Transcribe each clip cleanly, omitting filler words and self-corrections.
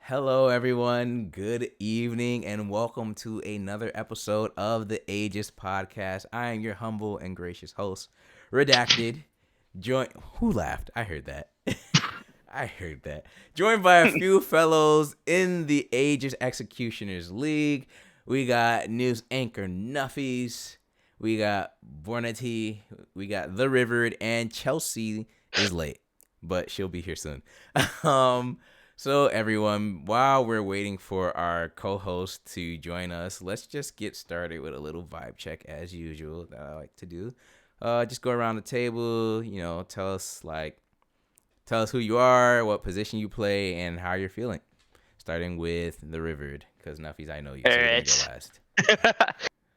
Hello, everyone. Good evening, and welcome to another episode of the Aegis podcast. I am your humble and gracious host, Redacted. Who laughed? I heard that. I heard that. Joined by a few fellows in the Aegis Executioners League. We got news anchor Nuffies. We got Vornatie. We got therivered, and ChelC is late, but she'll be here soon. So everyone, while we're waiting for our co-host to join us, let's just get started with a little vibe check as usual that I like to do. Just go around the table, tell us who you are, what position you play, and how you're feeling. Starting with therivered, because Nuffies, I know you, so you're gonna go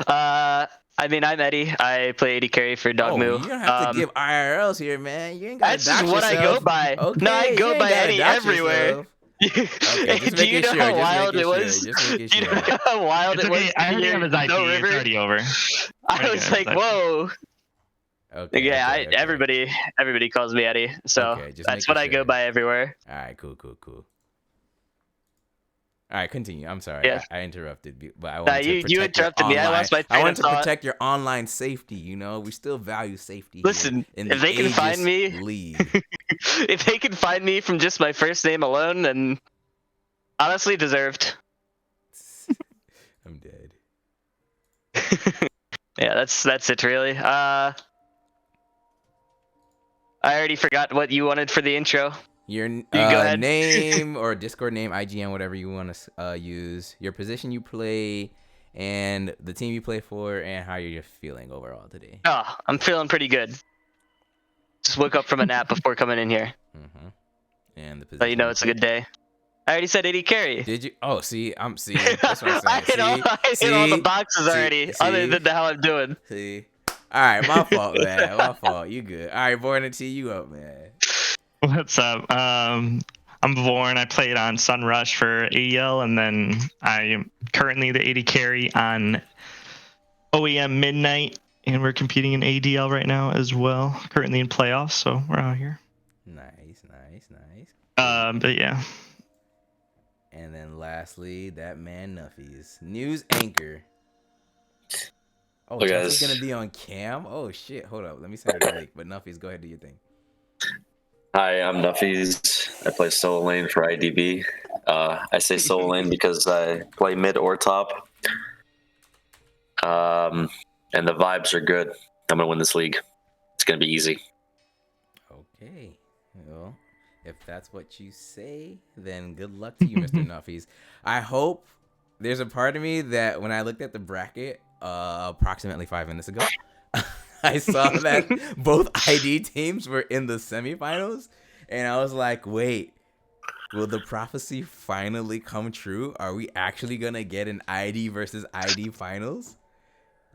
last. I'm Eddie. I play AD carry for Dogmoo. You don't have to give IRLs here, man. You ain't gotta dox yourself. That's just what I go by. Okay, no, I go by Eddie everywhere. Okay, just do you know how wild it was? Do you know how wild it was? I already have his IP. It's already over. I was like, whoa. Okay. Yeah, okay. Everybody calls me Eddie, so that's what I go by everywhere. All right, cool. All right, continue. I'm sorry. Yeah. I interrupted, but I wanted to protect you interrupted me. I lost my train of thought. I wanted to protect your online safety. We still value safety. Listen, if they can find me, if they can find me from just my first name alone, then honestly deserved. I'm dead. Yeah, that's it really. I already forgot what you wanted for the intro. Your name or Discord name, IGN, whatever you want to use, your position you play, and the team you play for, and how you're feeling overall today. Oh, I'm feeling pretty good. Just woke up from a nap before coming in here. Mm-hmm. And the position. But it's a good day. I already said AD carry. Did you? Oh, see, that's what I'm saying. I hit all the boxes already, other than how I'm doing. See? All right, my fault, man. My fault. You good. All right, Vornatie, you up, man. What's up? I'm Vorn. I played on Sunrush for AEL, and then I am currently the AD carry on OEM Midnight, and we're competing in ADL right now as well. Currently in playoffs, so we're out here. Nice. But yeah. And then lastly, that man Nuffies, news anchor. Oh, Chel's gonna be on cam. Oh shit! Hold up, let me send her the link. But Nuffies, go ahead, do your thing. Hi, I'm Nuffies. I play solo lane for IDB. I say solo lane because I play mid or top. And the vibes are good. I'm going to win this league. It's going to be easy. Okay. Well, if that's what you say, then good luck to you, Mr. Nuffies. I hope there's a part of me that when I looked at the bracket approximately 5 minutes ago, I saw that both ID teams were in the semifinals, and I was like, wait, will the prophecy finally come true? Are we actually going to get an ID versus ID finals?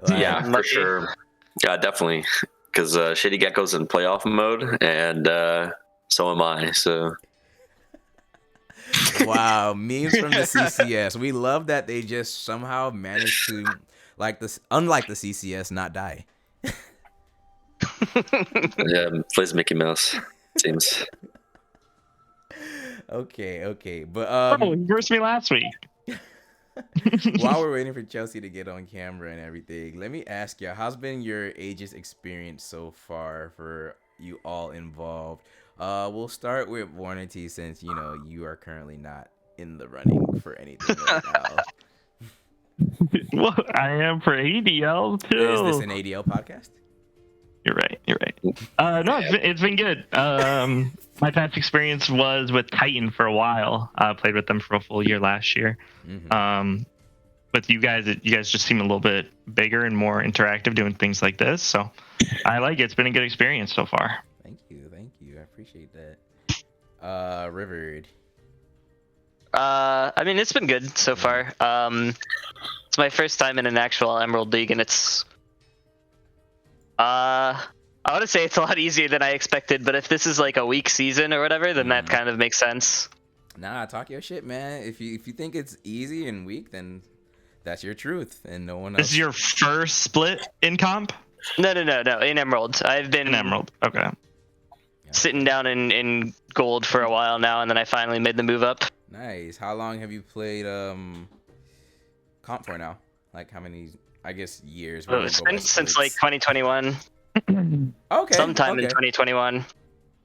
Yeah, for sure. Yeah, definitely. Because Shady Gecko's in playoff mode, and so am I, so... Wow, memes from the CCS. We love that they just somehow managed to, unlike the CCS, not die. Yeah, plays Mickey Mouse, seems. Okay, but you versed me last week. While we're waiting for ChelC to get on camera and everything, let me ask you, how's been your Aegis experience so far for you all involved? We'll start with Vornatie, since you are currently not in the running for anything right now. Well, I am for ADL too. Is this an ADL podcast? You're right. No, it's been good. My past experience was with Titan for a while. I played with them for a full year last year. Mm-hmm. With you guys just seem a little bit bigger and more interactive doing things like this. So I like it. It's been a good experience so far. Thank you. I appreciate that. Rivered. It's been good so far. It's my first time in an actual Emerald League, and it's I want to say it's a lot easier than I expected, but if this is like a weak season or whatever, then that kind of makes sense. Nah, talk your shit, man. If you think it's easy and weak, then that's your truth, and no one else. This is your first split in comp? No. In Emerald, I've been in Emerald. Okay. Sitting down in gold for a while now, and then I finally made the move up. Nice. How long have you played comp for now? Like how many? I guess years. Since like 2021. Okay. Sometime in 2021.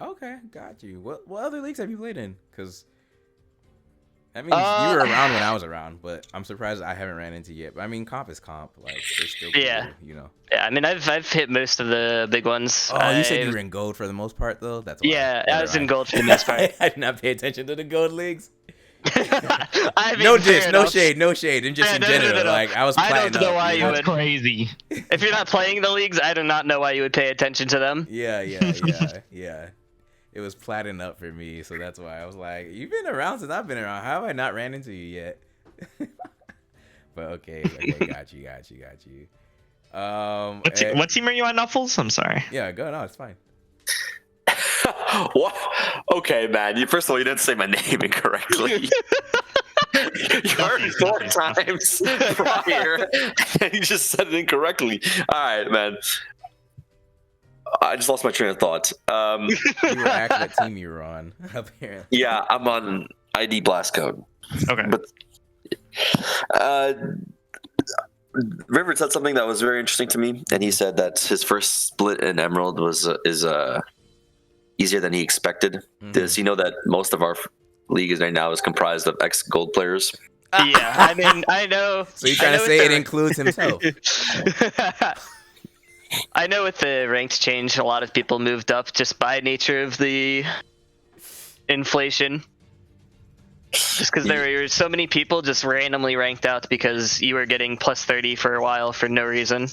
Okay, got you. What other leagues have you played in? Because I mean, you were around when I was around, but I'm surprised I haven't ran into yet. But I mean, comp is comp. Like, it's still cool, Yeah. you know. Yeah, I mean, I've hit most of the big ones. Oh, you said you were in gold for the most part, though. That's why. Yeah, I was in gold for the most part. I did not pay attention to the gold leagues. No diss, no shade, no shade, and just in general. No. Like I was platinum. I don't know why you would. Crazy. If you're not playing the leagues, I do not know why you would pay attention to them. Yeah. It was platinum up for me, so that's why I was like, "You've been around since I've been around. How have I not ran into you yet?" But okay, got you. What team are you on, Nuffies? I'm sorry. Yeah, go. No, it's fine. What? Okay, man. First of all, you didn't say my name incorrectly. You heard it 4 times prior, and you just said it incorrectly. All right, man. I just lost my train of thought. You were acting what team you were on, apparently. Yeah, I'm on ID Blast Code. Okay. But River said something that was very interesting to me, and he said that his first split in Emerald is easier than he expected. Mm-hmm. Does he know that most of our league right now is comprised of ex-gold players? Yeah, I mean, I know. So you're trying to say it includes himself? I know with the ranked change, a lot of people moved up just by nature of the inflation. Just because there were so many people just randomly ranked out because you were getting plus 30 for a while for no reason.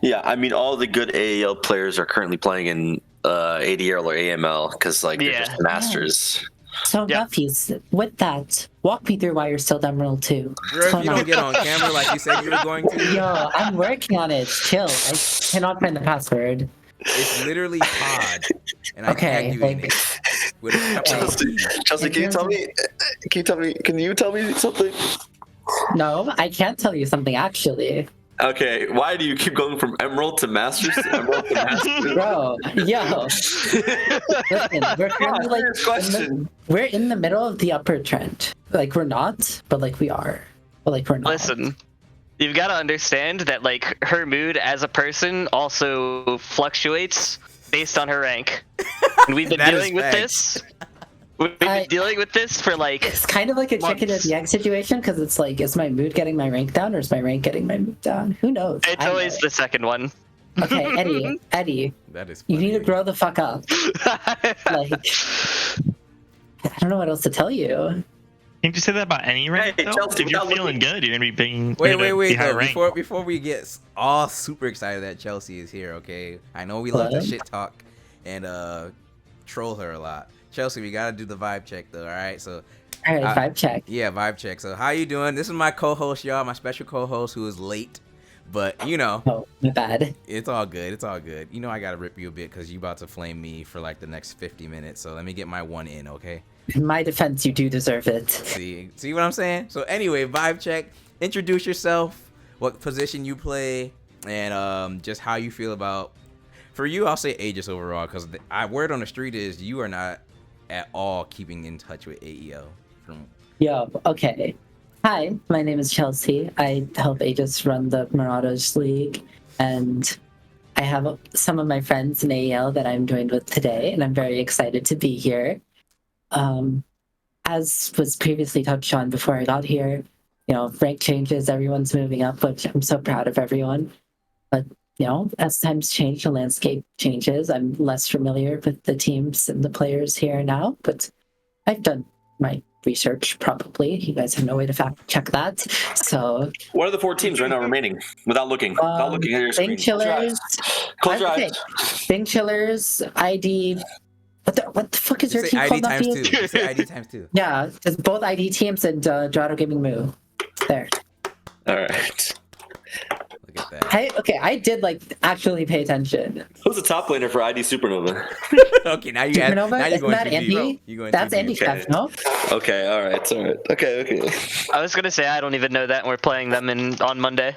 Yeah, I mean, all the good AEL players are currently playing in ADL or AML because they're just masters. So Nuffies, with that, walk me through why you're still Emerald 2. Girl, if you don't get on camera like you said you were going to. Yo, I'm working on it. Chill. I cannot find the password. It's literally pod, and I tagged you in it. ChelC, can you tell me something? No, I can't tell you something actually. Okay, why do you keep going from Emerald to Masters to Emerald to Masters? Bro, yo. Listen, we're currently we're in the middle of the upward trend. Like we're not, but like we are. But like we're not. Listen, you've got to understand that like her mood as a person also fluctuates based on her rank. And we've been dealing with this. We've been dealing with this for like. It's kind of like a chicken and the egg situation because it's like, is my mood getting my rank down or is my rank getting my mood down? Who knows? It's always the second one. Okay, Eddie. That is funny. You need to grow the fuck up. Like, I don't know what else to tell you. Can't you say that about any rank? Hey, ChelC, if you're feeling good, you're gonna be being. Wait. Before we get all super excited that ChelC is here, okay? I know we love to shit talk and troll her a lot. ChelC, we gotta do the vibe check though, all right? So, all right, vibe check. Yeah, vibe check. So, how you doing? This is my co-host, y'all, my special co-host who is late, but you know. Oh, my bad. It's all good. You know I gotta rip you a bit because you about to flame me for like the next 50 minutes. So let me get my one in, okay? In my defense, you do deserve it. See what I'm saying? So anyway, vibe check. Introduce yourself, what position you play, and just how you feel about. For you, I'll say Aegis overall because word on the street is you are not at all keeping in touch with AEL. Yo, okay. Hi, my name is ChelC. I help Aegis run the Marauders League, and I have some of my friends in AEL that I'm joined with today, and I'm very excited to be here. As was previously touched on before I got here, you know, rank changes, everyone's moving up, which I'm so proud of everyone. But, you know, as times change, the landscape changes. I'm less familiar with the teams and the players here now, but I've done my research probably. You guys have no way to fact check that. So what are the 4 teams right now remaining without looking? Without looking at your screen. Chillers. Close your eyes. Bing Chillers, ID. What the fuck is your team ID called? times 2. Say ID times 2. Yeah, it's both ID teams and Dorado Gaming Moo. There. All right. Look at that. I did like actually pay attention. Who's the top laner for ID Supernova? Okay, now you Supernova? now you're Isn't going that too Andy? deep. That's Andy Chef, no? Okay, all right. Okay. I was gonna say I don't even know that, and we're playing them on Monday.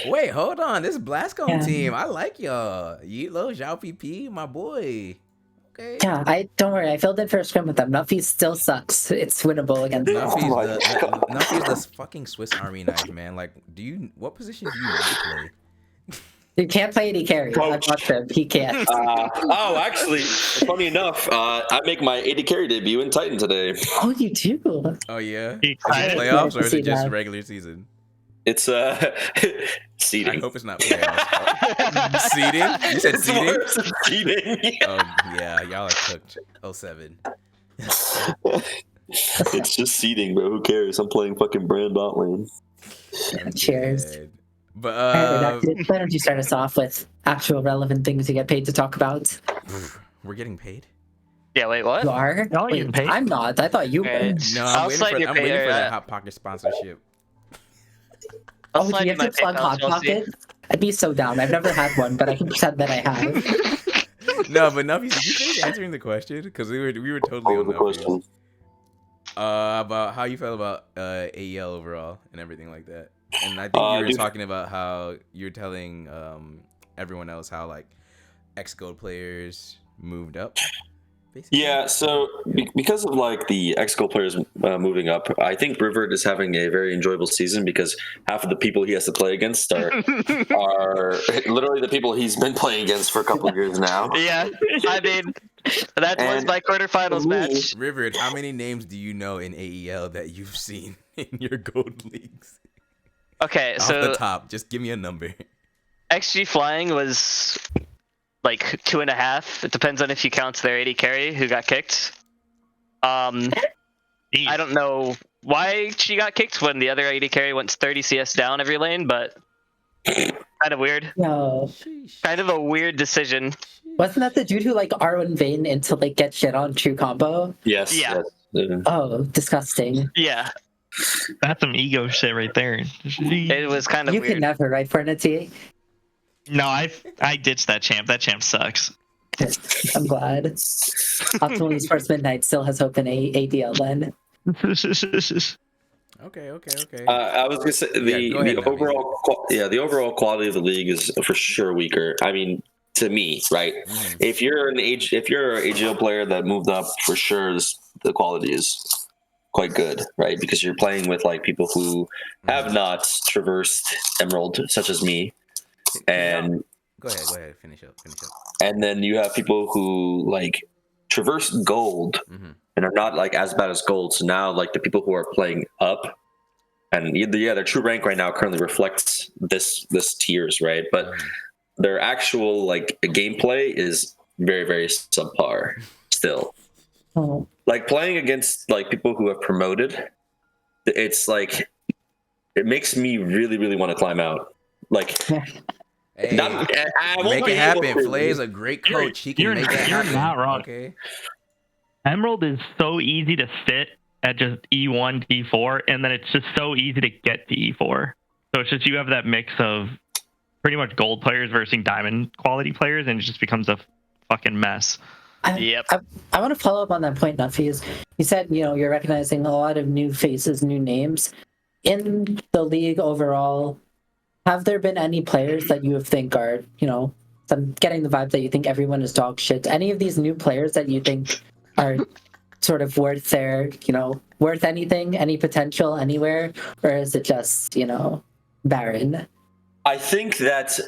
Wait, hold on. This is Blascone team. I like y'all. Yelo, Zhao PP, my boy. Okay. Yeah, I don't worry. I filled in for a scrim with them. Nuffies still sucks. It's winnable against them. Oh my God. Nuffies the fucking Swiss Army knife, man. Like, what position do you not play? You can't play AD carry. I'm Coach. not sure. He can't. Actually, funny enough, I make my 80 carry debut in Titan today. Oh, you do? Oh yeah, is it Excited? playoffs or is See it just that. regular season? It's I seeding. hope it's not playoffs. Seeding? You said It's seeding? worse than seeding. Oh yeah, y'all are cooked. 07. It's just seeding, bro. Who cares? I'm playing fucking Brand bot lane. I'm Cheers. dead. But Alright, Redacted, why don't you start us off with actual relevant things you get paid to talk about? we're getting paid. Yeah, wait, what? You are? Y'all Wait, getting paid? I'm not. I thought you were. Alright. No, I'll I'm waiting slide for, your I'm pay- waiting for uh, that Hot Pocket sponsorship. I'll Oh, do slide you you have my to plug PayPal, Hot ChelC. Pocket? I'd be so down. I've never had one, but I can pretend that I have. No, but Nuffies, did you finish answering the question? Because we were totally What was on the Nuffies. question? About how you felt about AEL overall and everything like that. And I think you were Dude. talking about how you're telling everyone else how like ex-gold players moved up. Basically. Yeah, so because of like the ex-gold players moving up, I think Rivered is having a very enjoyable season because half of the people he has to play against are literally the people he's been playing against for a couple of years now. Yeah, I mean, that was And my quarterfinals for me- match. Rivered, how many names do you know in AEL that you've seen in your gold leagues? Okay, Off so the top, just give me a number. XG Flying was like 2.5. It depends on if you count their 80 carry who got kicked. I don't know why she got kicked when the other 80 carry went 30 CS down every lane, but kind of weird. No. Kind of a weird decision. Wasn't that the dude who like R1 Vayne into like get shit on true combo? Yes. Yeah. Yes. Oh, disgusting. Yeah, That's some ego shit right there. it was kind of You weird. can never, right, Vornatie? No, I ditched that champ. That champ sucks. I'm glad. Optimal Esports Midnight still has hope in ADL then. Okay. I was gonna say go ahead, the Nuffies. overall quality of the league is for sure weaker. I mean, to me, right? Mhm. If you're an AGL player that moved up, for sure the quality is quite good, right? Because you're playing with like people who have not traversed Emerald, such as me, and Go ahead. Finish up. and then you have people who like traverse gold Mhm. and are not like as bad as gold. So now like the people who are playing up, and their true rank right now currently reflects this tiers, right? But their actual like gameplay is very, very subpar still. Oh. Like playing against like people who have promoted, it's like it makes me really, really want to climb out. Like Hey, I won't make be it happen. able to. Flay is a great coach. He can You're- make it you're happen. not wrong. Okay. Emerald is so easy to sit at just E1, E4, and then it's just so easy to get to E4. So it's just you have that mix of pretty much gold players versus diamond quality players, and it just becomes a fucking mess. Yep. I want to follow up on that point, Nuffies. You said, you're recognizing a lot of new faces, new names. In the league overall, have there been any players that you think are, I'm getting the vibe that you think everyone is dog shit. Any of these new players that you think are sort of worth their, worth anything, any potential anywhere? Or is it just, barren? I think that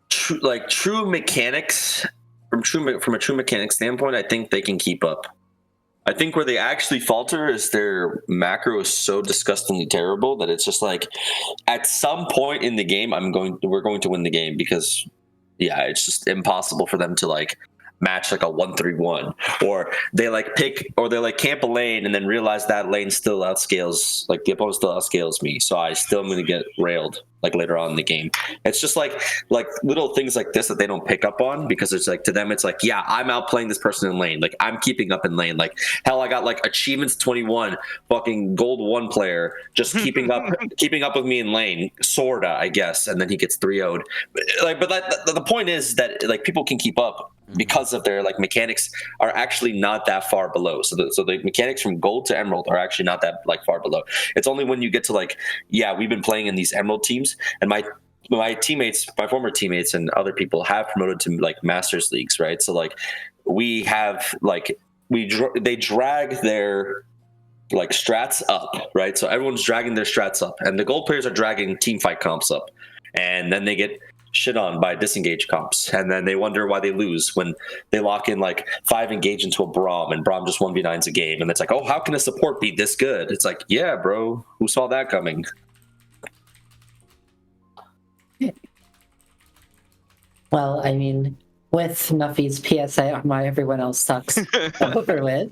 true mechanics from a true mechanics standpoint, I think they can keep up. I think where they actually falter is their macro is so disgustingly terrible that it's just like at some point in the game we're going to win the game because it's just impossible for them to like match like a 1-3-1, or they like pick or they like camp a lane and then realize that lane still outscales, like the opponent still outscales me, so I still am going to get railed like later on in the game. It's just like little things like this that they don't pick up on because it's like to them it's like, yeah, I'm outplaying this person in lane, like I'm keeping up in lane, like hell, I got like achievements 21 fucking gold 1 player just keeping up with me in lane, sorta, I guess, and then he gets 3-0'd. But the point is that like people can keep up because of their like mechanics are actually not that far below. So the mechanics from gold to emerald are actually not that like far below. It's only when you get to like, we've been playing in these emerald teams, and my former teammates and other people have promoted to like masters leagues, right? So like we have like they drag their like strats up, right? So everyone's dragging their strats up, and the gold players are dragging team fight comps up, and then they get shit on by disengage comps, and then they wonder why they lose when they lock in like 5 engage into a Braum, and Braum just 1v9s a game, and it's like, oh, how can a support be this good? It's like, yeah, bro, who saw that coming? Well, I mean, with Nuffies' PSA on why everyone else sucks over with,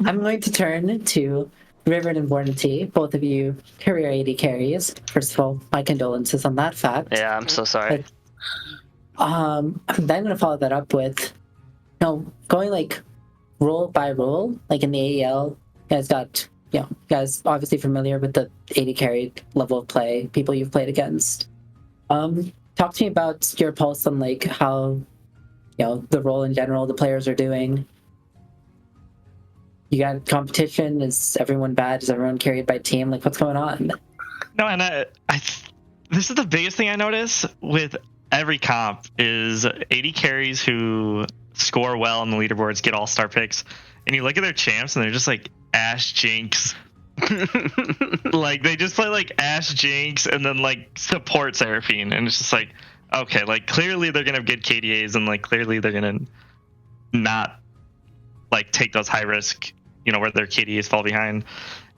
I'm going to turn to Therivered and Vornatie, both of you career 80 carries. First of all, my condolences on that fact. Yeah, I'm so sorry. I'm then going to follow that up with, going like role by role, like in the AEL, you guys got, you guys obviously familiar with the 80 carry level of play, people you've played against. Talk to me about your pulse on like how, the role in general the players are doing. You got competition? Is everyone bad? Is everyone carried by team? Like, what's going on? No, and this is the biggest thing I notice with every comp is 80 carries who score well on the leaderboards get all-star picks, and you look at their champs and they're just like Ash Jinx. Like they just play like Ash Jinx and then like support Seraphine, and it's just like, okay, like clearly they're gonna have good KDAs, and like clearly they're gonna not like take those high risk, where their KDAs fall behind.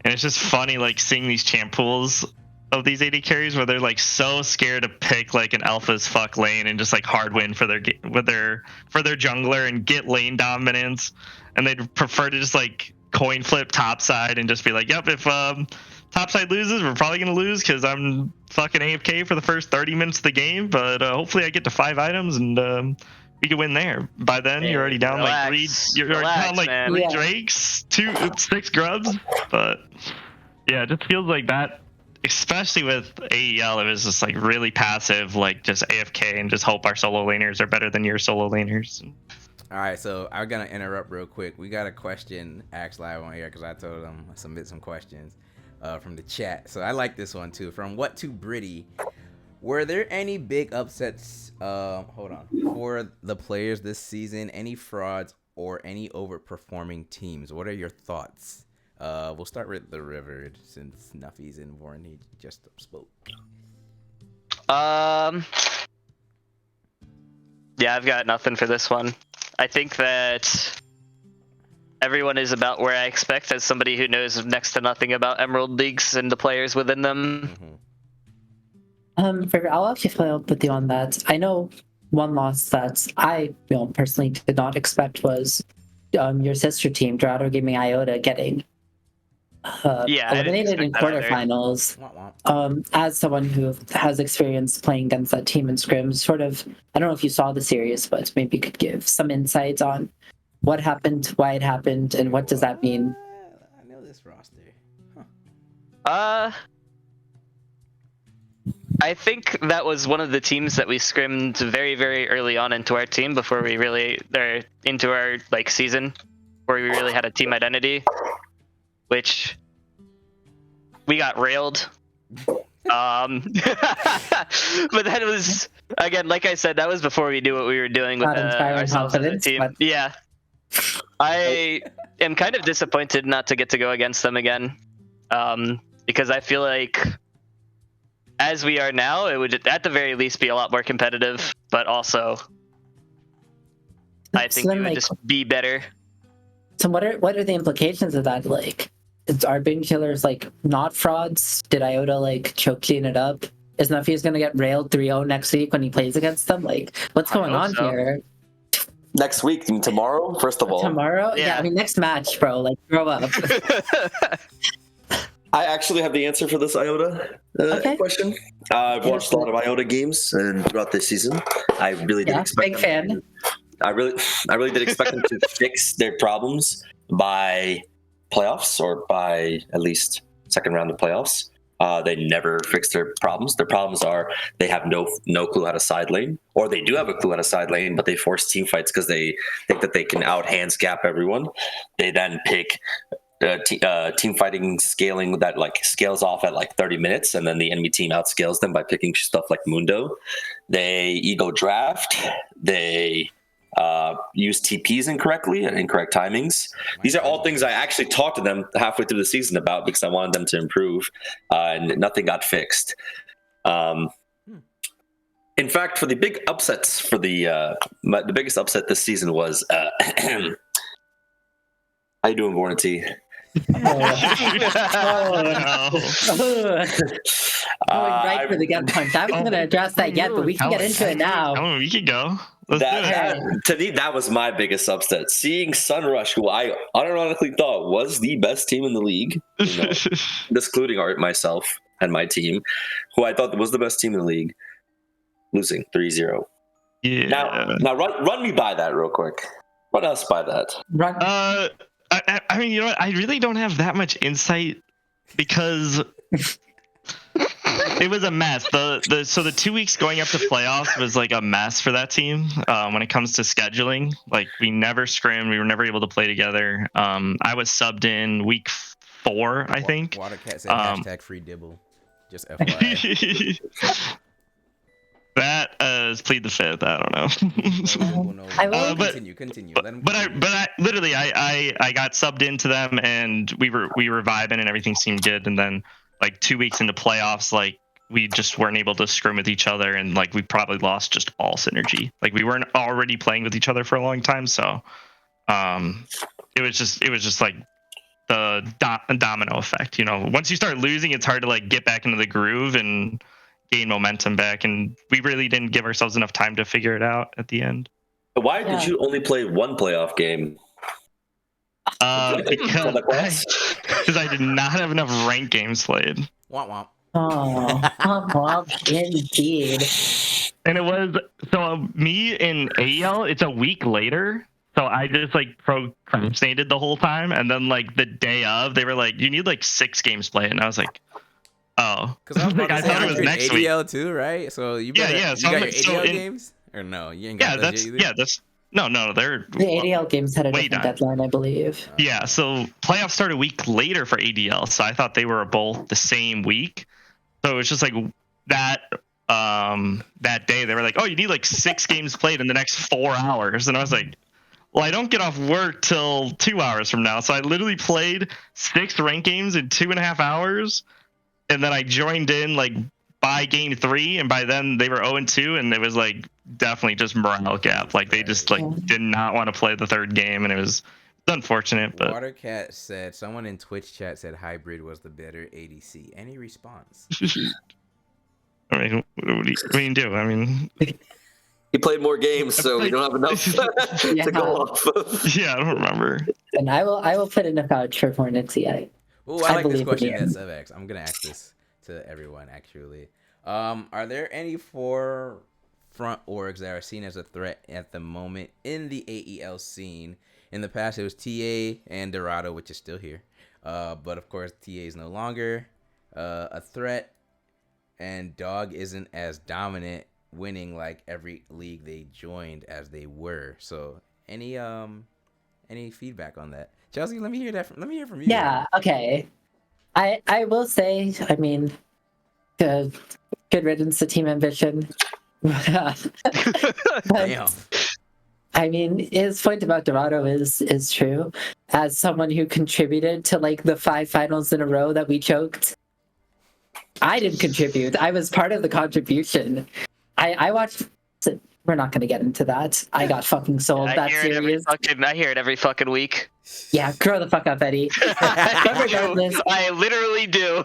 And it's just funny like seeing these champ pools of these 80 carries where they're like so scared to pick like an alpha as fuck lane and just like hard win for their jungler and get lane dominance, and they'd prefer to just like coin flip topside and just be like, yep, if topside loses, we're probably gonna lose because I'm fucking AFK for the first 30 minutes of the game, but hopefully I get to 5 items and we can win there. By then, you're already down three Drakes, 6 grubs. But yeah, it just feels like that, especially with AEL, it was just like really passive, like just AFK and just hope our solo laners are better than your solo laners. All right, so I'm gonna interrupt real quick. We got a question asked live on here because I told them submit some questions from the chat. So I like this one too. From What to Britty. Were there any big upsets for the players this season? Any frauds or any overperforming teams? What are your thoughts? We'll start with the River since Nuffies and Vornatie just spoke. Yeah, I've got nothing for this one. I think that everyone is about where I expect as somebody who knows next to nothing about Emerald Leagues and the players within them. Mm-hmm. I'll actually follow up with you on that. I know one loss that I personally did not expect was your sister team, Dorado Gaming Iota, getting eliminated in quarterfinals. As someone who has experience playing against that team in scrims, sort of, I don't know if you saw the series, but maybe you could give some insights on what happened, why it happened, and what does that mean? I know this roster. I think that was one of the teams that we scrimmed very, very early on into our team before we really into our season, where we really had a team identity, which we got railed. But that was, again, like I said, that was before we knew what we were doing with ourselves as a team. But... Yeah, I am kind of disappointed not to get to go against them again, because I feel like, as we are now, it would at the very least be a lot more competitive, but also I think it would just be better. So what are the implications of that? Like, are Bin Killers not frauds? Did Iota choke clean it up? Is Nuffies gonna get railed 3-0 next week when he plays against them? What's going on here? Next week, tomorrow, first of all. Tomorrow? Yeah, I mean next match, bro. Grow up. I actually have the answer for this Iota question. I've watched a lot of Iota games and throughout this season. I really did expect big fan. I really did expect them to fix their problems by playoffs, or by at least second round of playoffs. They never fix their problems. Their problems are they have no clue how to side lane, or they do have a clue how to side lane, but they force team fights because they think that they can out hands gap everyone. They then pick team fighting scaling that scales off at 30 minutes, and then the enemy team outscales them by picking stuff like Mundo. They ego draft. They use TPs incorrectly and incorrect timings. These are all things I actually talked to them halfway through the season about because I wanted them to improve, and nothing got fixed. In fact, for the big upsets for the biggest upset this season was how you doing, Vornatie? Going right for the gut punch. I was going to address that yet, but we can get into it now. Oh, we can go. Let's do it. To me, that was my biggest upset. Seeing Sunrush, who I unironically thought was the best team in the league, excluding myself and my team, who I thought was the best team in the league, losing 3-0. Yeah. Now run me by that real quick. What else by that? I mean, you know what? I really don't have that much insight because it was a mess. So the 2 weeks going up to playoffs was like a mess for that team when it comes to scheduling. Like we never scrimmed, we were never able to play together. I was subbed in week 4, I think. Watercat said hashtag free dibble. Just FYI. That is plead the fifth. I don't know. No. Continue. But I literally I got subbed into them and we were vibing and everything seemed good. And then like 2 weeks into playoffs, like we just weren't able to scrim with each other and like we probably lost just all synergy. Like we weren't already playing with each other for a long time, so it was just like the domino effect. You know, once you start losing, it's hard to like get back into the groove and gain momentum back, and we really didn't give ourselves enough time to figure it out at the end. Why did you only play one playoff game? Because I did not have enough ranked games played. Womp Oh, indeed. And it was me in AEL. It's a week later, so I just like procrastinated the whole time. And then like the day of, they were like, "You need like 6 games played," and I was like, "Oh," because I thought it was next week. AEL too, right? So you got your AEL games or no? You ain't got those either? That's no. They're the ADL games had a different deadline, I believe. Yeah, so playoffs started a week later for ADL, so I thought they were both the same week. So it was just like that day they were like, "Oh, you need like 6 games played in the next 4 hours," and I was like, "Well, I don't get off work till 2 hours from now," so I literally played 6 ranked games in 2.5 hours, and then I joined in like by game 3, and by then they were 0-2, and it was like definitely just morale gap. Like they just like did not want to play the 3rd game, and it was unfortunate. But Watercat said someone in Twitch chat said hybrid was the better ADC. Any response? I mean, what do you do? I mean, he played more games, so we don't have enough to go off of. Yeah, I don't remember. And I will put in a vouch for Vornatie. Oh, I like this question. That's FX. I'm gonna ask this to everyone actually. Are there any front orgs that are seen as a threat at the moment in the AEL scene? In the past, it was TA and Dorado, which is still here. But of course, TA is no longer a threat, and Dog isn't as dominant, winning like every league they joined as they were. So, any feedback on that? ChelC, let me hear from you. Yeah. Okay. I will say, I mean, good riddance to Team Ambition. Damn. I mean, his point about Dorado is true. As someone who contributed to like the 5 finals in a row that we choked, I didn't contribute. I was part of the contribution. I watched. We're not going to get into that. I got fucking sold that series. I hear it every fucking week. Yeah, grow the fuck up, Eddie. Regardless, I literally do.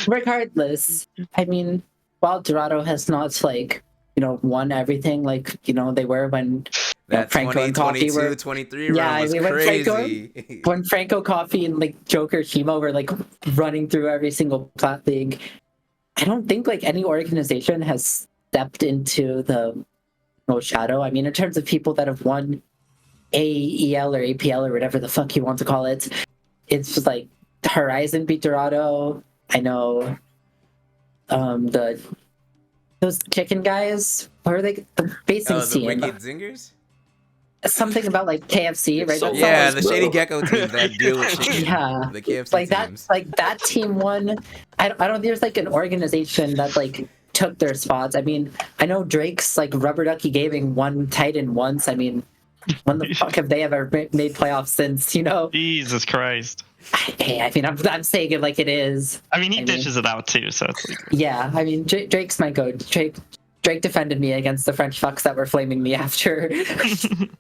Regardless, I mean, while Dorado has not like won everything like they were when Franco and Coffee were 23 was crazy. When Franco, Coffee, and like Joker Shimo were like running through every single plat league, I don't think like any organization has stepped into the shadow. I mean, in terms of people that have won AEL or APL or whatever the fuck you want to call it, it's just like Horizon beat Dorado. I know those chicken guys, what are they? The basing the Wicked Zingers? Something about like KFC, right? So, yeah, the Shady Gecko teams that deal with chicken. Yeah, the KFC like teams. That team won. I don't. There's like an organization that like took their spots. I mean, I know Drake's like Rubber Ducky Gaming won Titan once. I mean, when the fuck have they ever made playoffs since? You know? Jesus Christ. Hey, I mean, I'm saying it like it is. I mean, he dishes it out too, so it's like. Yeah, I mean, Drake's my goat. Drake defended me against the French fucks that were flaming me after.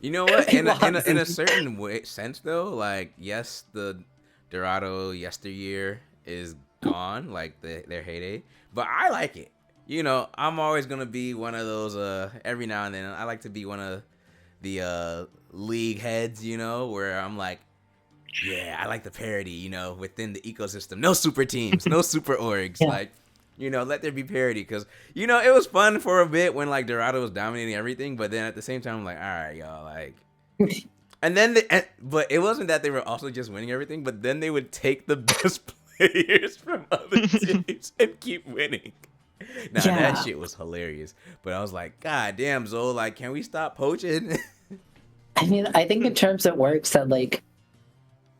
You know what? In a certain sense, though, like, yes, the Dorado yesteryear is gone, like their heyday, but I like it. You know, I'm always gonna be one of those. Every now and then, I like to be one of the league heads. You know, where I'm like, yeah, I like the parity. You know, within the ecosystem, no super teams, no super orgs, like. You know, let there be parity, because, you know, it was fun for a bit when, like, Dorado was dominating everything, but then at the same time, I'm like, all right, y'all, like... And then, but it wasn't that they were also just winning everything, but then they would take the best players from other teams and keep winning. Now, that shit was hilarious, but I was like, God damn, Zoe, like, can we stop poaching? I mean, I think in terms it works that, like...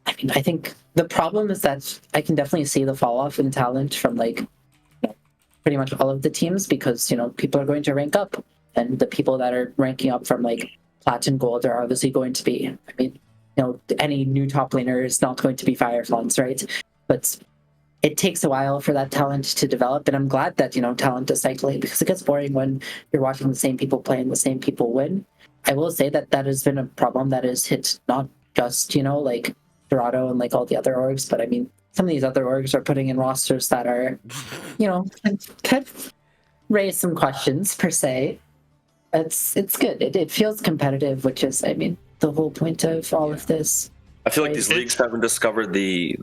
I mean, I think the problem is that I can definitely see the fall-off in talent from, like... pretty much all of the teams, because, you know, people are going to rank up, and the people that are ranking up from like plat and gold are obviously going to be, I mean, you know, any new top laner is not going to be Fireflons, right? But it takes a while for that talent to develop, and I'm glad that, you know, talent is cycling, because it gets boring when you're watching the same people play and the same people win. I will say that that has been a problem that has hit not just, you know, like Dorado and like all the other orgs, but I mean, some of these other orgs are putting in rosters that are, you know, could raise some questions per se. It's good. It feels competitive, which is, I mean, the whole point of all of this. I feel like these leagues haven't discovered the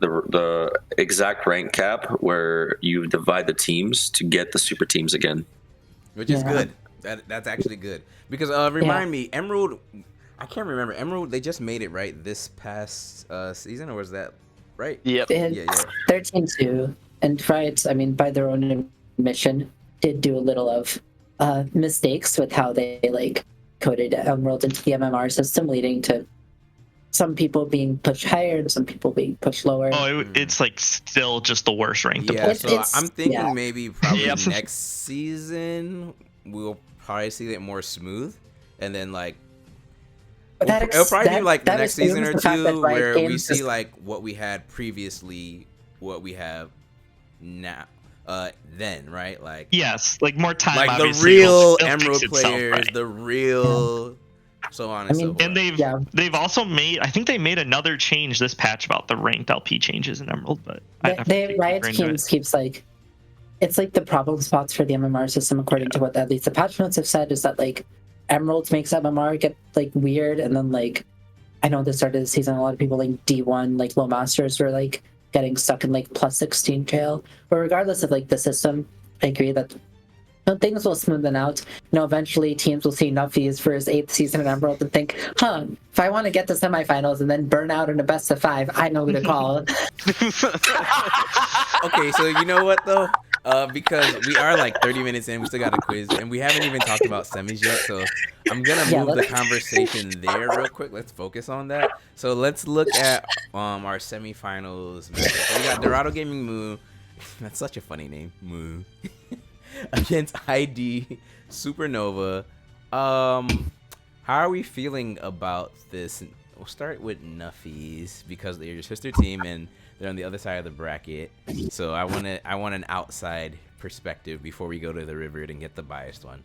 exact rank cap where you divide the teams to get the super teams again, which is good. That's actually good, because remind me, Emerald. I can't remember Emerald. They just made it right this past season, or was that? Right. Yep. Yeah. 13-2, and right, I mean, by their own admission, did do a little of mistakes with how they like coded Emerald into the MMR system, leading to some people being pushed higher and some people being pushed lower. Oh, it's like still just the worst rank to play. So I'm thinking yeah. maybe probably next season we'll probably see it more smooth, and then like. It'll probably be like the next season or two where we see like what we had previously, what we have now. Then, right? Like yes, like more time. Like the real Emerald players, right. The real so on and so forth. And they've also made. I think they made another change this patch about the ranked LP changes in Emerald, but Riot keeps like. It's like the problem spots for the MMR system, according to what at least the patch notes have said, is that like. Emerald makes MMR get like weird, and then like I know at the start of the season a lot of people like D1 like low masters were like getting stuck in like plus 16 trail. But regardless of like the system, I agree that things will smoothen out. You know, eventually teams will see Nuffies for his 8th season in Emerald and think, if I want to get to semifinals and then burn out in a best of 5, I know who to call. Okay, so you know what though? Because we are like 30 minutes in, we still got a quiz, and we haven't even talked about semis yet, so I'm gonna move the conversation there real quick. Let's focus on that. So let's look at our semifinals matchup. So we got Dorado Gaming Moo. That's such a funny name, Moo. Against ID Supernova. How are we feeling about this? We'll start with Nuffies because they're your sister team and they're on the other side of the bracket. So I want an outside perspective before we go to the therivered and get the biased one.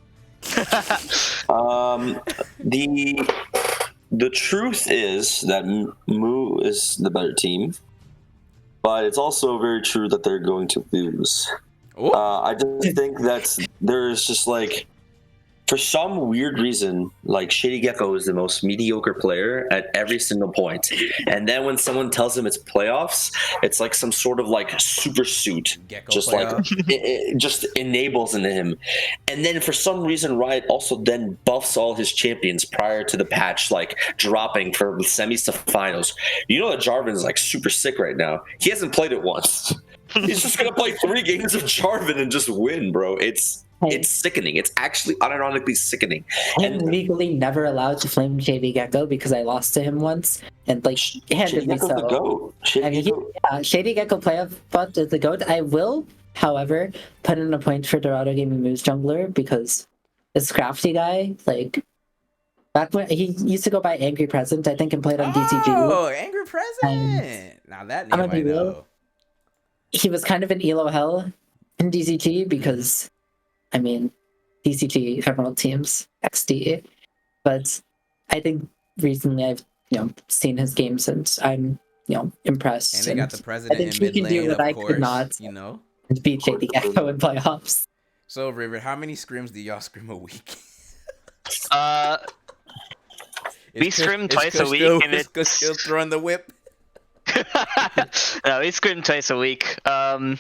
The truth is that Moo is the better team, but it's also very true that they're going to lose. I just think that there's just like, for some weird reason, like Shady Gecko is the most mediocre player at every single point. And then when someone tells him it's playoffs, it's like some sort of like super suit, just playoff. Like it just enables into him. And then for some reason, Riot also then buffs all his champions prior to the patch, like dropping for semis to finals. You know that Jarvan's like super sick right now. He hasn't played it once. He's just gonna play 3 games of Jarvan and just win, bro. It's sickening. It's actually unironically sickening. I'm legally never allowed to flame Shady Gecko because I lost to him once, and like handedly so. The GOAT. Shady Gecko playoff, but the GOAT. I will However, put in a point for Dorado Gaming Moose Jungler because this crafty guy, like back when he used to go by Angry Present, I think, and played on DCG. Oh, Angry And President. Now that I'm name gonna I be real. know. He was kind of an elo hell in DCG because, I mean, DCG Emerald teams XD, but I think recently I've seen his games and I'm impressed. And they got the I president think in he mid can do lane, what of I course. could not. You know. Beat Shady Gecko in playoffs. So, River, how many scrims do y'all scrim a week? We scrim twice a week, and it's still throwing the whip. No, we scrim twice a week. I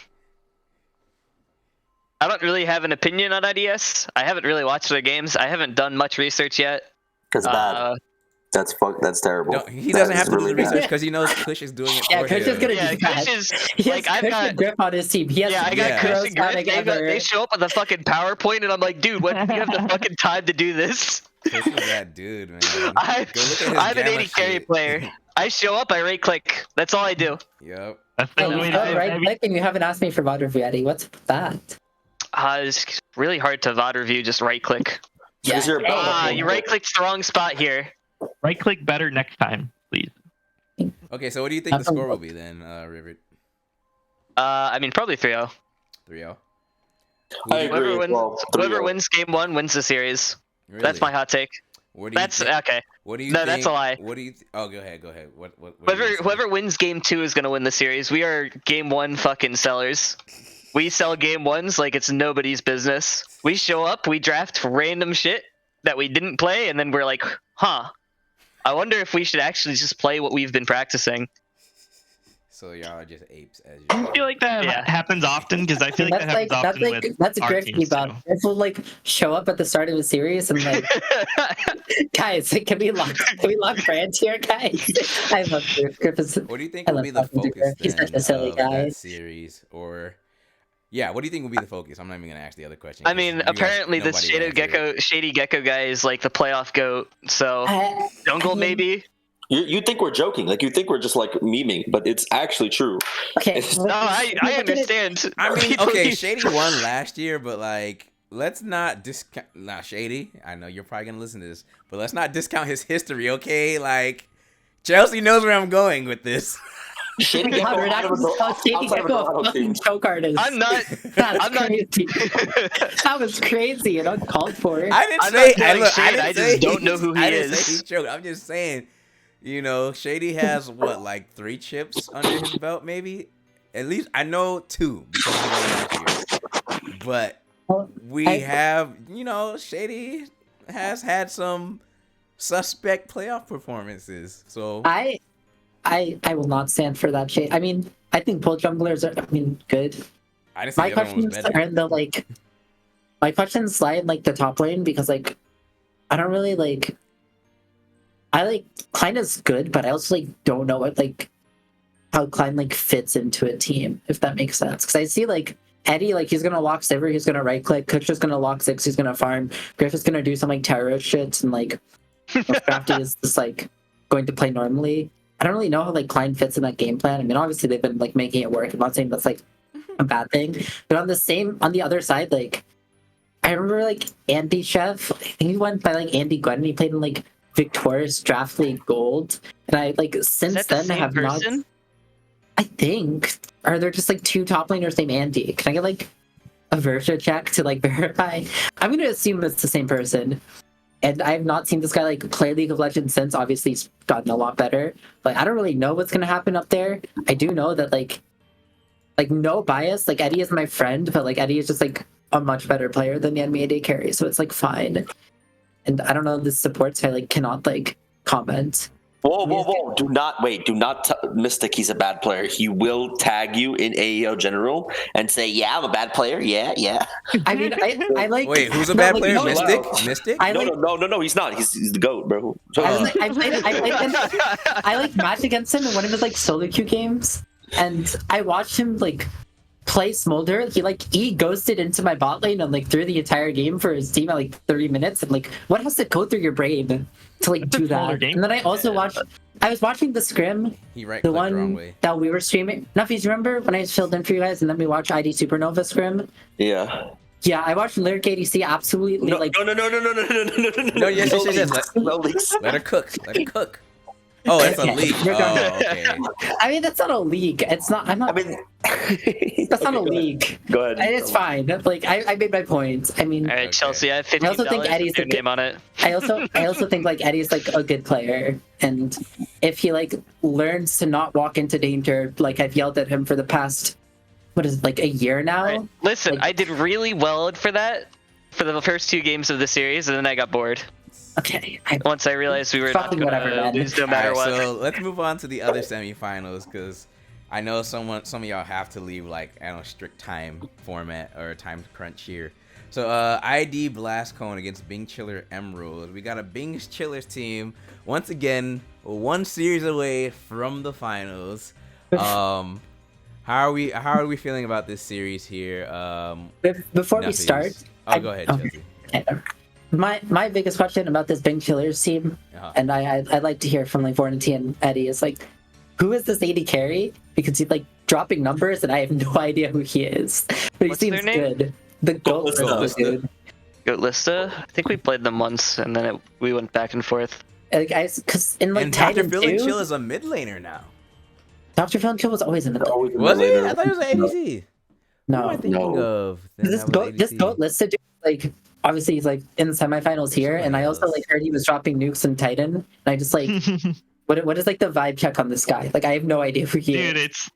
don't really have an opinion on IDS. I haven't really watched their games. I haven't done much research yet. That's bad. That's terrible. No, he doesn't have to do really the research because he knows Kush is doing it Yeah, for Kush him. is gonna Yeah, do that. Kush is He has like I've Kush got. and Grip on his team. He has Yeah, I got Yeah. Kush and Grip. ever. They show up with a fucking PowerPoint, and I'm like, dude, what? You have the fucking time to do this? Kush is that dude, man. Go look at his I'm an gamma 80 carry shit. player. I show up, I right click. That's all I do. Yep. That's the Hey, only you way got to right click and you haven't asked me for VOD review, Eddie. What's that? It's really hard to VOD review. Just right click. Because you're about You right clicked the wrong spot here. right click better next time, please. Okay, so what do you think the score will be then, River? I mean, probably 3-0. 3-0. I agree. Whoever wins game 1 wins the series. Really? That's my hot take. What do you That's think? okay. What do you No, think? that's a lie. What do you? Oh, go ahead. Go ahead. What do you say? Whoever wins game 2 is gonna win the series. We are game 1 fucking sellers. We sell game 1s like it's nobody's business. We show up, we draft random shit that we didn't play, and then we're like, huh. I wonder if we should actually just play what we've been practicing. So y'all are just apes as I usual. feel like that Yeah. happens often because I feel like that happens often with that's a our Griff teams, about. too. Griff will like show up at the start of a series and like, guys, can we lock brands here, guys? I love Griff. Griff is. What do you think I will love be the talking to focus Griff. He's then such a silly of guy. that series? Or yeah, what do you think will be the focus? I'm not even gonna ask the other question. I 'cause mean, you guys- apparently this nobody will answer it. Shady Gecko guy is like the playoff goat. So jungle I mean, maybe. You think we're joking, like you think we're just like memeing, but it's actually true. Okay. No, I understand. I mean, People- okay, Shady won last year, but like, let's not discount. Nah, Shady. I know you're probably gonna listen to this, but let's not discount his history, okay? Like, ChelC knows where I'm going with this. Shady God, Gecko we're not out of gonna call Shady outside of Gecko a Dorado fucking team. choke artist. I'm not. That's I'm not. crazy. That was crazy and uncalled for. I didn't I'm say. not throwing look, shade, didn't I just say don't know who he I didn't is. say he choked. I'm just saying, Shady has what, like 3 chips under his belt, maybe. At least I know 2 because he won last year. But we have, Shady has had some suspect playoff performances. So I will not stand for that shit. I mean, I think both junglers are good. I didn't say My the other one was questions better. are in the like. My questions lie in like the top lane because like, I don't really like. I like Klein is good, but I also like don't know what like how Klein like fits into a team, if that makes sense. Because I see like Eddie, like he's gonna lock Sivir, he's gonna right click, Kush is gonna lock Six, he's gonna farm, Griff is gonna do some like terrorist shits, and like Crafty is just like going to play normally. I don't really know how like Klein fits in that game plan. I mean, obviously they've been like making it work. I'm not saying that's like a bad thing, but on the other side, like I remember like Andy Chef, I think he went by like Andy Gwen, and he played in like Victorious Draft League Gold, and I like since Is that the then same have person? not. I think, are there just like 2 top laners named Andy? Can I get like a Versa check to like verify? I'm gonna assume it's the same person. And I have not seen this guy like play League of Legends since. Obviously, he's gotten a lot better. But I don't really know what's gonna happen up there. I do know that like no bias. Like Eddie is my friend, but like Eddie is just like a much better player than the enemy AD carry, so it's like fine. And I don't know, this supports guy like cannot like comment. Whoa! Do not Mystic. He's a bad player. He will tag you in AEL general and say, "Yeah, I'm a bad player. Yeah." I mean, I like. Wait, who's a no, bad like, player? no, Mystic? no. Mystic? I like. No. He's not. He's the goat, bro. I like matched against him in one of his like solo queue games, and I watched him like play Smolder. He like ghosted into my bot lane and like through the entire game for his team at like 30 minutes. And like, what has to go through your brain to like do Smolder that? game? And then I also watched I was watching the scrim, He right the clicked the wrong one way. that we were streaming. Nuffies, remember when I filled in for you guys and then we watched ID Supernova scrim? Yeah. Yeah, I watched Lyric ADC absolutely No, like. no, no, no, no, no, no, no, no, no, no. No, yes, yes, yes, yes. leaks. No leaks. Let her cook. Let her cook. Oh, that's a Okay, leak. you're done. Oh, okay. I mean, that's not a league. It's not. I'm not. I mean, That's not a go ahead. league. Go ahead. And it's fine. Like I made my points. I mean, All right, Okay. Chelsea, I have I also $15 think Eddie's with your a good- name on it. I also think like Eddie's like a good player, and if he like learns to not walk into danger, like I've yelled at him for the past, what is it, like a year now? Right. Listen, Like- I did really well for that for the first 2 games of the series, and then I got bored Okay, once I realized we were not Fucking going whatever, to man. lose no matter Alright, what. so let's move on to the other semifinals because I know some of y'all have to leave like I don't know strict time format or time crunch here. So ID Blast Cone against Bing Chiller Emerald. We got a Bing Chillers team once again, 1 series away from the finals. How are we feeling about this series here? Before we Nuffies. start, Oh, go ahead, okay. Chelsea. My biggest question about this Bing Chillers team, Uh-huh. and I'd like to hear from like Vornatie and Eddie, is like, who is this AD carry? Because he's like dropping numbers, and I have no idea who he is. But he What's seems their name? good. The goat Goatlista. dude. Goatlista? I think we played them once, and then we went back and forth. Like, because in like And Dr. Titan Philly 2, Chill is a mid laner now. Dr. Phil Chill was always in the Always Was he? later. I thought he was an ADC. Who am I No, thinking No. of? Then this that was goat, this ADC? goat listed dude, like obviously he's like in the semifinals here, and I also Somebody like heard he was dropping nukes in Titan, and I just like what is like the vibe check on this guy? Like I have no idea who he Dude, is. it's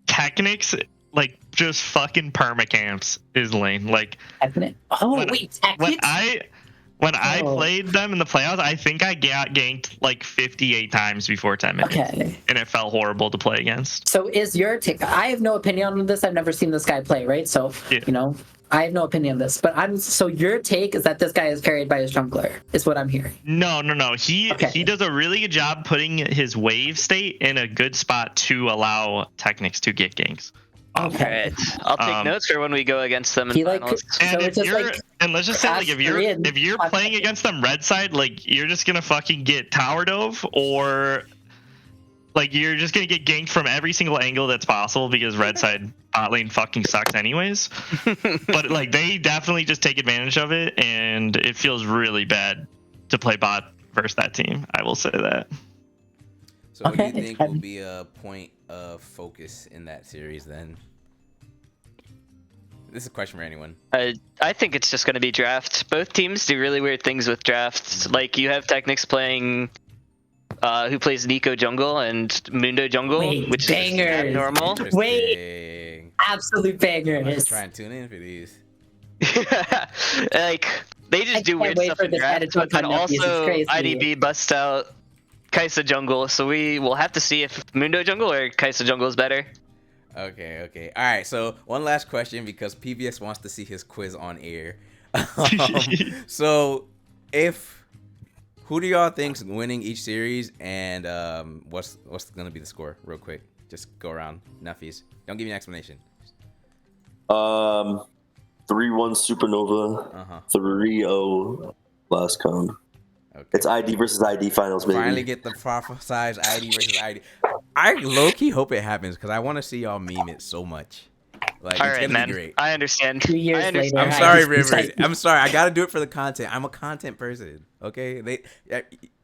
Technics, like just fucking permacamps is lane. Like Definite. Oh when- wait, when tactics? I Oh. played them in the playoffs, I think I got ganked like 58 times before 10 minutes, Okay. and it felt horrible to play against. So is your take? I have no opinion on this. I've never seen this guy play, right? So Yeah. you know, I have no opinion on this. But so your take is that this guy is carried by his jungler, is what I'm hearing. No. He Okay. does a really good job putting his wave state in a good spot to allow Technics to get ganks. Okay. Alright, I'll take notes for when we go against them in He, like, finals. So And it's if just you're, like and let's just say, like, if you're Korean- playing against them red side, like you're just gonna fucking get tower dove, or like you're just gonna get ganked from every single angle that's possible because red side bot lane fucking sucks anyways. But like they definitely just take advantage of it, and it feels really bad to play bot versus that team. I will say that. So what do you Okay, think fine. will be a point of focus in that series then? This is a question for anyone. I think it's just going to be draft. Both teams do really weird things with drafts. Like you have Technics playing, who plays Nico jungle and Mundo jungle, Wait, which bangers. is normal. Interesting. absolute Let's bangers. try and tune in for these. Like they just I do can't weird wait stuff for in this draft. attitude But then on Nuffies, it's also crazy. IDB busts out Kaisa jungle, so we will have to see if Mundo jungle or Kaisa jungle is better. Okay. All right. So one last question because PBS wants to see his quiz on air. So, who do y'all think's winning each series, and what's gonna be the score? Real quick, just go around. Nuffies, don't give me an explanation. 3-1 Supernova, 3-0 Last Cone. Okay. It's ID versus ID finals, baby. Finally get the prophesized ID versus ID. I low key hope it happens because I want to see y'all meme it so much. Like All it's right, gonna man. be great. I understand. 2 years I understand. later. I'm I sorry, just- River. I'm sorry. I gotta do it for the content. I'm a content person. Okay.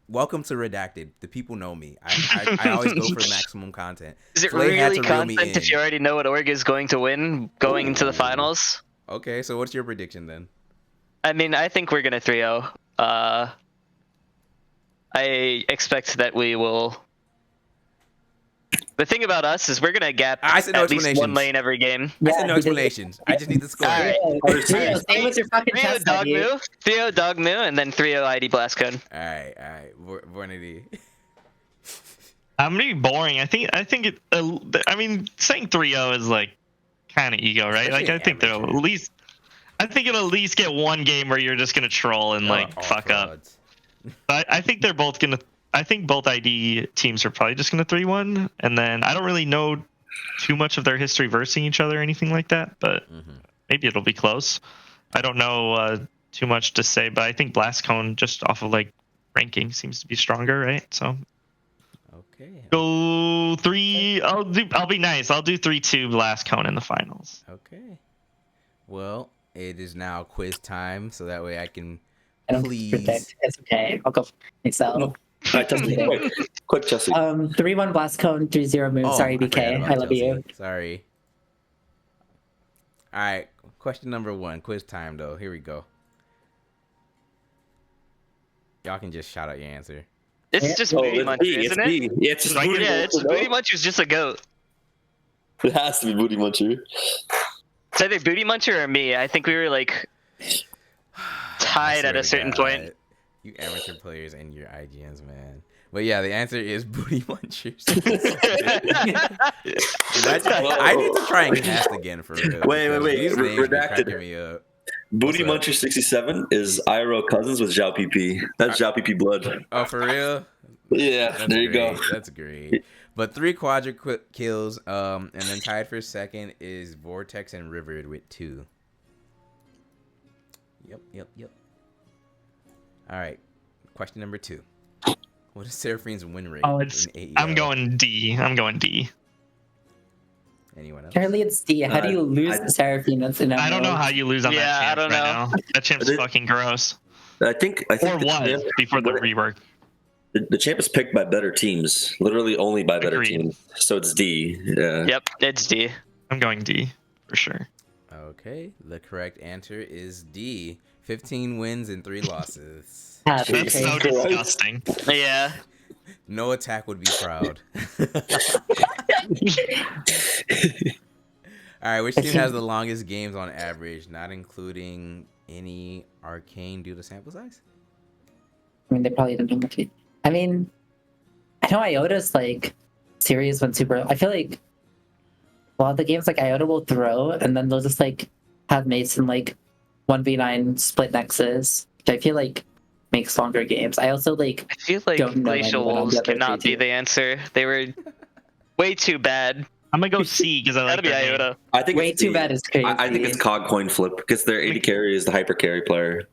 Welcome to Redacted. The people know me. I always go for maximum content. Is it Flay had really to reel me content if in. you already know what org is going to win going into the finals? Okay. So what's your prediction then? I mean, I think we're gonna 3-0. I expect that we will. The thing about us is we're gonna gap I said no at least one explanations. lane every game. I said no he did- explanations. I just need the score. All right. Trio, stay with your fucking 3-0 chest, dog buddy. moo, 3-0 dog moo, and then 3-0 ID blast code. All right. Vornatie. I'm gonna be boring. I think it. I mean, saying 3-0 is like kind of ego, right? Especially Like I think they'll amateur. at least. I think it'll at least get one game where you're just gonna troll and like All fuck up. frauds. But I think they're both gonna. I think both ID teams are probably just gonna 3-1, and then I don't really know too much of their history versing each other or anything like that. But Mhm. maybe it'll be close. I don't know too much to say, but I think Blast Cone just off of like ranking seems to be stronger, right? So Okay. Go 3. I'll be nice. I'll do 3-2 last cone in the finals. Okay. Well, it is now quiz time, so that way I can I don't please. predict. It's okay. I'll go for myself. All right, Chelsea, quick, Chelsea. 3-1 blast cone, 3-0 move. Sorry, I forgot BK. about I love Chelsea. you. Sorry. All right. Question number 1. Quiz time, though. Here we go. Y'all can just shout out your answer. It's just Oh, Booty it's Muncher, B. isn't It's it? B. Yeah, it's just Booty Yeah, Muncher. it's Booty Muncher's just a goat. It has to be Booty Muncher. It's either Booty Muncher or me. I think we were like tied I at a swear certain to point. God, you amateur players and your IGNs, man. But yeah, the answer is Booty Munchers. I need to try and cast again for real. Wait. because These names be Redacted. cracking me up. Booty What's up? Muncher 67 is Iro Cousins with Zhao PP. That's Zhao PP blood. Oh, for real? Yeah, That's there you great. go. That's great. But 3 quadra kills, and then tied for second is Vortex and Rivered with 2. Yep. All right. Question number 2. What is Seraphine's win rate? Oh, it's. in AEL? I'm going D. Anyone else? Apparently it's D. How do you lose the Seraphine? That's an I don't know how you lose on Yeah, that champ I don't right know. now. That champ's fucking gross. I think Or the was champ, before the rework. the champ is picked by better teams. Literally only by better Agreed. teams. So it's D. Yeah. Yep, it's D. I'm going D for sure. Okay. The correct answer is D. 15 wins and 3 losses. That's okay. so disgusting. Yeah. No attack would be proud. All right, which team has the longest games on average, not including any arcane due to sample size? I mean, they probably didn't know much. I mean, I know Iota's like series went super. I feel like a lot of the games like Iota will throw, and then they'll just like have mates in like 1v9 split nexus, which I feel like makes longer games. I also like I feel like don't know Glacial anyone on Wolves the other cannot three be the answer. They were way too bad. I'm gonna go C because I like Gotta be their name. Iota. I think way it's too D. bad is crazy. I think it's cog coin flip because their AD carry is the hyper carry player.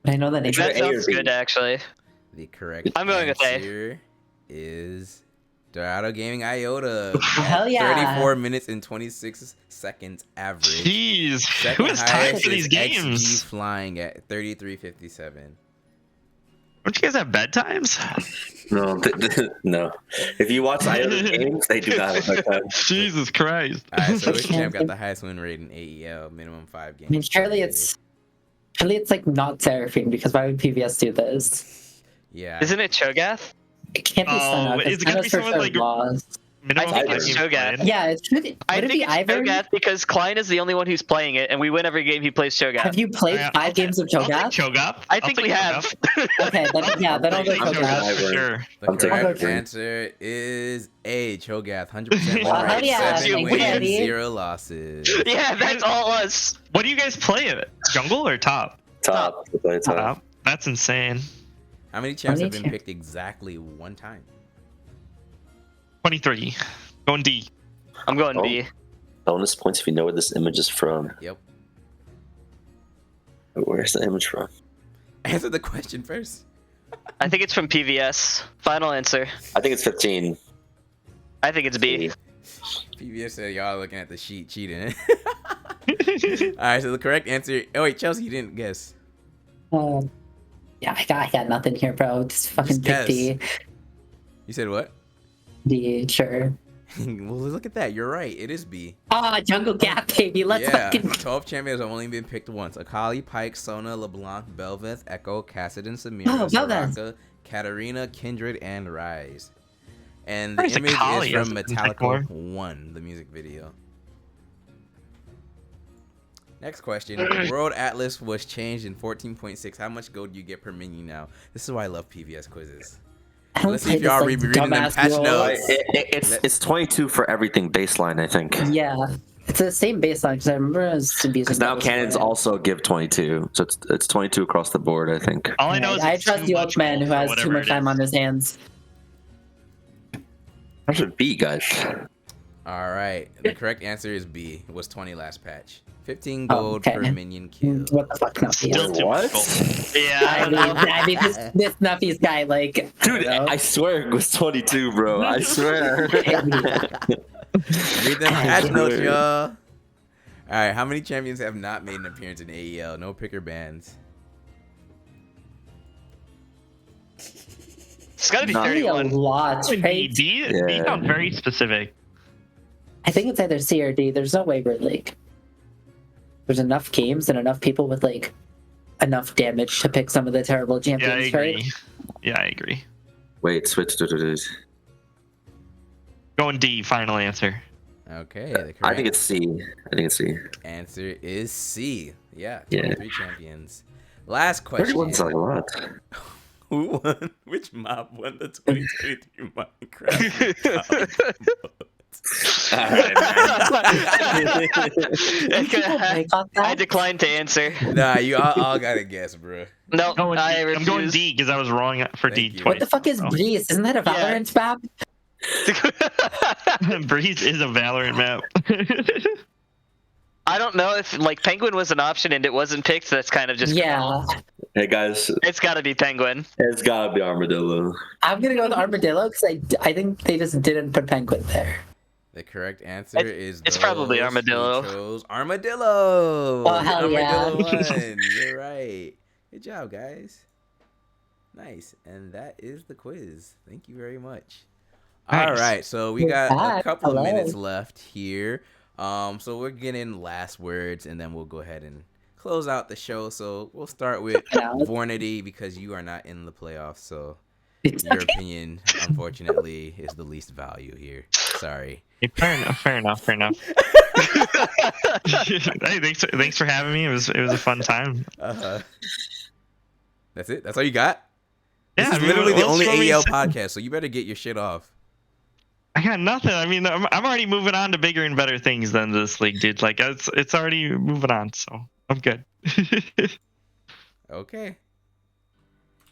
I know that name. Try That A or sounds B. good, actually. The correct I'm going with A. answer is Dorado Gaming Iota. Hell at yeah. 34 minutes and 26 seconds average. Jeez, Second who has time highest for these is XG games? Flying at 33.57. Don't you guys have bedtimes? No, no. If you watch Iota games, they do not have that time. Jesus Christ. All right, so which champ got the highest win rate in AEL? Minimum 5 games. I mean, surely it's like not Seraphine because why would PVS do this? Yeah. Isn't it Cho'Gath? It can't be Oh, Sun is it gonna be someone like- lost. Minimum I think five it's games Cho'Gath. played. Yeah, it should. I Would it think be it's Ivern? Cho'Gath because Klein is the only one who's playing it, and we win every game he plays Cho'Gath. Have you played Yeah, 5 games of I'll take Cho'Gath? Cho'Gath. I I'll think take we Cho'Gath. have. Okay, then I'll go I'll take Cho'Gath. Cho'Gath for sure. The I'm taking correct it. answer is A. Cho'Gath. 100% win Oh, rate. hell yeah. 7 Dude, wins, Daddy. 0 losses. Yeah, that's all us. What do you guys play it? Jungle or top? Top. Top. Top. That's insane. How many champs have many been champs? picked exactly one time? 23. Going D. I'm going Oh. B. Bonus points if you know where this image is from. Yep. Where's the image from? Answer the question first. I think it's from PVS. Final answer. I think it's 15. I think it's B. PBS said y'all are looking at the sheet cheating. Alright, so the correct answer. Oh, wait, Chelsea, you didn't guess. Yeah, I got nothing here, bro. Just fucking Just pick D. You said what? D, sure. Well, look at that. You're right. It is B. Ah, Jungle Gap, baby. Let's Yeah. fucking. 12 champions have only been picked once. Akali, Pyke, Sona, LeBlanc, Belveth, Echo, Kassadin, Samira, Oh, Belveth. Soraka, Katarina, Kindred, and Rise. And the Where's image Akali? is from Hasn't been picked more. Metallica 1, the music video. Next question. World Atlas was changed in 14.6. How much gold do you get per minion now? This is why I love PVS quizzes. I don't Let's see play if y'all this, read reading them dumbass patch role. notes. It's 22 for everything baseline, I think. Yeah, it's the same baseline because I remember it was to be. Because now cannons also give 22, so it's 22 across the board, I think. All I know is I it's trust too the much old man gold who for has too whatever much it time is. on his hands. How should it be, guys? All right. The correct answer is B. It was 20 last patch. 15 Oh, gold okay. per minion kill. What the fuck, Nuffies? Still too much gold. Yeah, I don't know. I mean, this Nuffies guy, like, Dude, I don't know. I swear it was 22, bro. I swear. Read them patch notes, y'all. All right. How many champions have not made an appearance in AEL? No picker bands. It's gotta be Not- a 31. lot, D, right? D Yeah. sounds very specific. I think it's either C or D. There's no way where, like, there's enough games and enough people with, like, enough damage to pick some of the terrible Yeah, I champions, agree. right? Yeah, I agree. Wait, switch to this. Going D, final answer. Okay. The correct I think it's C. answer is C. Yeah. Yeah. 23 champions. Last question. 31's like a lot. Who won? Which mob won the 2023 Minecraft? Alright, I got I that. declined to answer. Nah, you all gotta guess, bro. No, Going I D. I'm going refuse. D because I was wrong for D Thank you. twice. What the fuck is Oh. Breeze? Isn't that a Valorant map? Breeze is a Valorant map. I don't know if like Penguin was an option and it wasn't picked. That's kind of just Yeah. Hey guys, It's got to be Penguin. it's gotta be Armadillo. I'm gonna go with Armadillo because I think they just didn't put Penguin there. The correct answer is it's probably those who Armadillo. chose Armadillo. Oh, hell Armadillo yeah. won. You're right. Good job, guys. Nice. And that is the quiz. Thank you very much. All Nice. right, so we We're got a back. couple of Hello. minutes left here. So we're getting last words, and then we'll go ahead and close out the show. So we'll start with Yeah. Vornatie because you are not in the playoffs. So your opinion, unfortunately, is the least value here. Sorry. Hey, fair enough. Hey, thanks for having me. It was a fun time. That's it. That's all you got. This Yeah, is I mean, literally the what only else do you AEL want me to podcast, so you better get your shit off. I got nothing. I mean, I'm already moving on to bigger and better things than this league, dude. Like it's already moving on, so I'm good. Okay.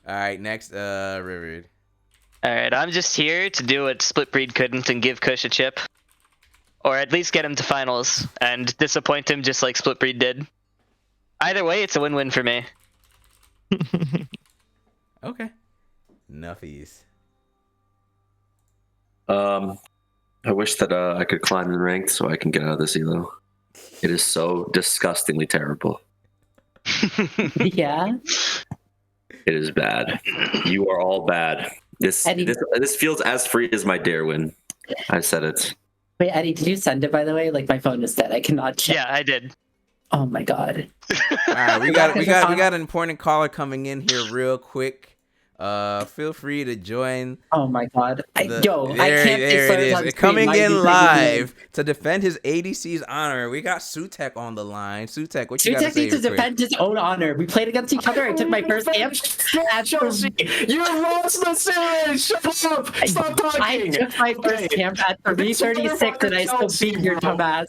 All right. Next, Rivered. All right, I'm just here to do what Split Breed couldn't and give Kush a chip, or at least get him to finals and disappoint him just like Split Breed did. Either way, it's a win-win for me. Okay. Nuffies. I wish that I could climb in ranked so I can get out of this elo. It is so disgustingly terrible. Yeah. It is bad. You are all bad. This Eddie- this feels as free as my dare win. I said it. Wait, Eddie, did you send it by the way? Like my phone is dead. I cannot check. Yeah, I did. Oh my god. All right, we got an important caller coming in here real quick. Feel free to join. Oh my god. I The, can't there say it slurs is. on screen. Coming Why in you live to defend his ADC's honor. We got Sutek on the line. Sutek, what you got to Sutek say? needs to real quick? defend his own honor. We played against each other. I took my first camp. ChelC, you lost the series. Shut up. Stop I talking. took my first Okay. camp at 336 and I still ChelC, beat your bro. dumbass.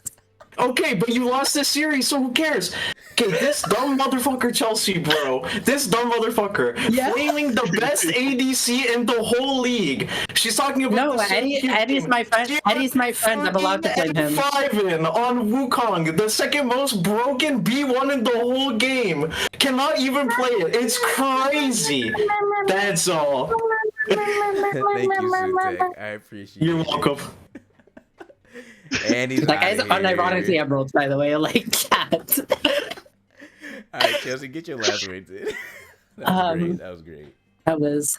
Okay, but you lost the series, so who cares? Okay, this dumb motherfucker ChelC, bro. This dumb motherfucker. Yeah. Flaming the best ADC in the whole league. She's talking about No, the Eddie's my friend. Eddie's my friend. I'm allowed to blame him. 5 in on Wukong, the second most broken B1 in the whole game. Cannot even play it. It's crazy. That's all. Thank you, Sutek. I appreciate You're it. welcome. And he's That guy's outta here. unironically emeralds, by the way. Like that. All right, Chelsea, get your last words in. That was great. That was great. That was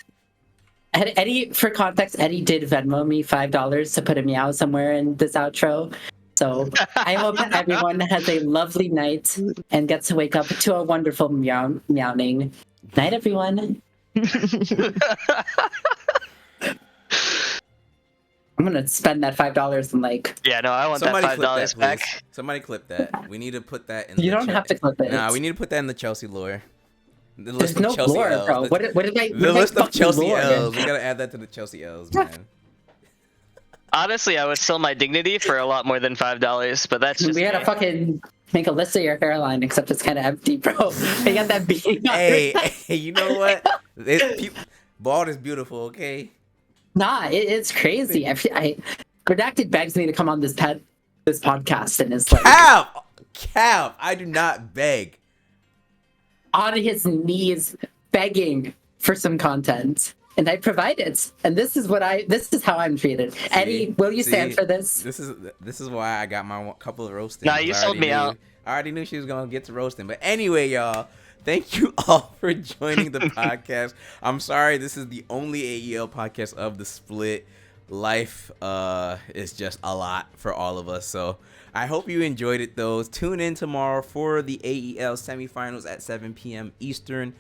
Eddie. For context, Eddie did Venmo me $5 to put a meow somewhere in this outro. So I hope that everyone has a lovely night and gets to wake up to a wonderful meowing. Night, everyone. I'm gonna spend that $5 and like. Yeah, no, I want Somebody that clip $5 that, back. please. Somebody clip that. We need to put that in. You the don't chat. have to clip it. Nah, we need to put that in the Chelsea lore. The There's list no of Chelsea lore, L's. bro. The, What did I? the list of Chelsea lore? L's. We gotta add that to the Chelsea L's, man. Honestly, I would sell my dignity for a lot more than $5, but that's just We gotta me. fucking make a list of your hairline, except it's kind of empty, bro. You got that beating. Hey, hey, you know what? Bald is beautiful, okay? Nah, it's crazy. Redacted begs me to come on this podcast, and it's like Cap, I do not beg. on his knees begging for some content, and I provide it. And this is how I'm treated. Eddie, will you stand for this? This is why I got my couple of roasting. Nah, you sold me out. I already knew she was gonna get to roasting. But anyway, y'all, thank you all for joining the podcast. I'm sorry this is the only AEL podcast of the split. Life is just a lot for all of us. So I hope you enjoyed it though. Tune in tomorrow for the AEL semifinals at 7 p.m. Eastern.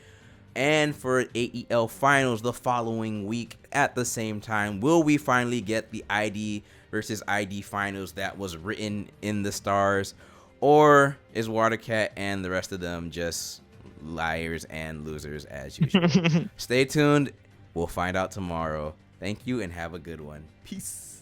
And for AEL finals the following week at the same time. Will we finally get the ID versus ID finals that was written in the stars? Or is Watercat and the rest of them just liars and losers as usual? Stay tuned. We'll find out tomorrow. Thank you and have a good one. Peace.